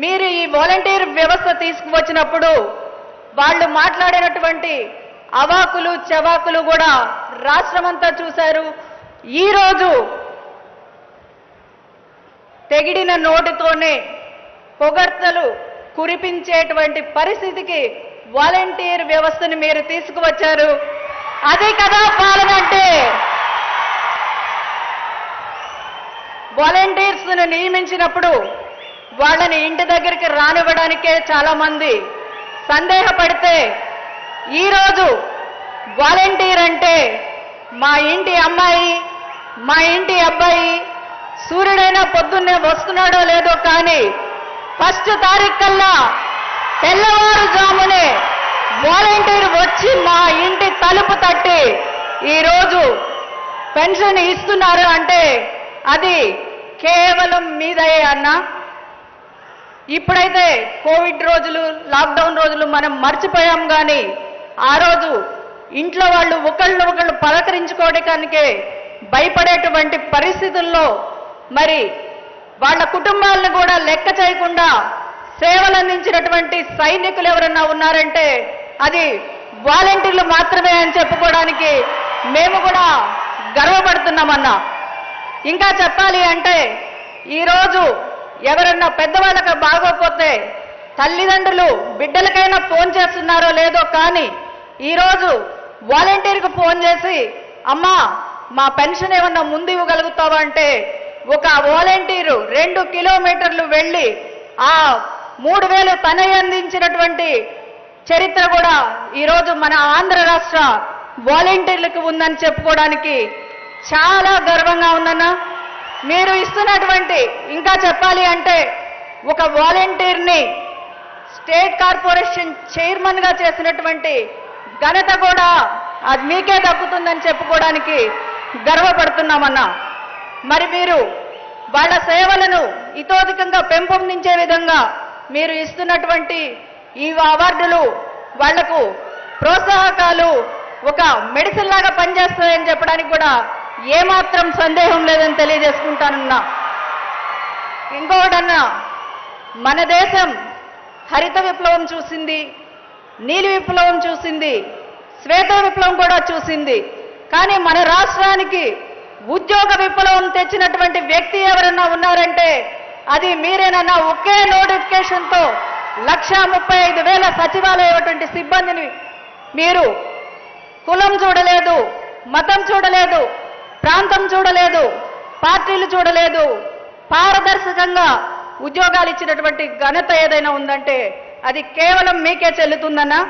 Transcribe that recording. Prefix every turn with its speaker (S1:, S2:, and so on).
S1: మీరు ఈ వాలంటీర్ వ్యవస్థ తీసుకువచ్చినప్పుడు వాళ్ళు మాట్లాడినటువంటి అవాకులు చవాకులు కూడా రాష్ట్రమంతా చూశారు. ఈరోజు తెగిడిన నోటితోనే పొగడ్తలు కురిపించేటువంటి పరిస్థితికి వాలంటీర్ వ్యవస్థను మీరు తీసుకువచ్చారు. అదే కదా పాలన అంటే. వాలంటీర్స్ను నియమించినప్పుడు వాళ్ళని ఇంటి దగ్గరికి రానివ్వడానికే చాలా మంది సందేహపడితే ఈరోజు వాలంటీర్ అంటే మా ఇంటి అమ్మాయి, మా ఇంటి అబ్బాయి సూర్యుడైనా పొద్దున్నే వస్తున్నాడో లేదో కానీ ఫస్ట్ తారీఖు కల్లా తెల్లవారుజామునే వాలంటీర్ వచ్చి మా ఇంటి తలుపు తట్టి ఈరోజు పెన్షన్ ఇస్తున్నారు అంటే అది కేవలం మీదయే అన్నా. ఇప్పుడైతే కోవిడ్ రోజులు, లాక్డౌన్ రోజులు మనం మర్చిపోయాం. కానీ ఆ రోజు ఇంట్లో వాళ్ళు ఒకళ్ళు పలకరించుకోవడానికే భయపడేటువంటి పరిస్థితుల్లో మరి వాళ్ళ కుటుంబాలను కూడా లెక్క చేయకుండా సేవలు అందించినటువంటి సైనికులు ఎవరన్నా ఉన్నారంటే అది వాలంటీర్లు మాత్రమే అని చెప్పుకోవడానికి మేము కూడా గర్వపడుతున్నామన్నా. ఇంకా చెప్పాలి అంటే ఈరోజు ఎవరన్నా పెద్దవాళ్ళకి బాగోపోతే తల్లిదండ్రులు బిడ్డలకైనా ఫోన్ చేస్తున్నారో లేదో కానీ ఈరోజు వాలంటీర్కి ఫోన్ చేసి అమ్మా మా పెన్షన్ ఏమన్నా ముందు ఇవ్వగలుగుతావా అంటే ఒక వాలంటీరు 2 కిలోమీటర్లు వెళ్ళి ఆ 3,000 తనయ్య అందించినటువంటి చరిత్ర కూడా ఈరోజు మన ఆంధ్ర రాష్ట్ర వాలంటీర్లకు ఉందని చెప్పుకోవడానికి చాలా గర్వంగా ఉందన్న. మీరు ఇస్తున్నటువంటి ఇంకా చెప్పాలి అంటే ఒక వాలంటీర్ని స్టేట్ కార్పొరేషన్ చైర్మన్గా చేసినటువంటి ఘనత కూడా అది మీకే దక్కుతుందని చెప్పుకోవడానికి గర్వపడుతున్నామన్నా. మరి మీరు వాళ్ళ సేవలను ఇతోధికంగా పెంపొందించే విధంగా మీరు ఇస్తున్నటువంటి ఈ అవార్డులు వాళ్లకు ప్రోత్సాహకాలు ఒక మెడిసిన్ లాగా పనిచేస్తాయని చెప్పడానికి కూడా ఏమాత్రం సందేహం లేదని తెలియజేసుకుంటానన్నా. ఇంకొకటన్నా, మన దేశం హరిత విప్లవం చూసింది, నీలి విప్లవం చూసింది, శ్వేత విప్లవం కూడా చూసింది. కానీ మన రాష్ట్రానికి ఉద్యోగ విప్లవం తెచ్చినటువంటి వ్యక్తి ఎవరన్నా ఉన్నారంటే అది మీరేనన్నా. ఒకే నోటిఫికేషన్తో 1,35,000 సచివాలయటువంటి సిబ్బందిని మీరు కులం చూడలేదు, మతం చూడలేదు, ప్రాంతం చూడలేదు, పార్టీలు చూడలేదు, పారదర్శకంగా ఉద్యోగాలు ఇచ్చినటువంటి ఘనత ఏదైనా ఉందంటే అది కేవలం మీకే చెల్లుతుందన్నా.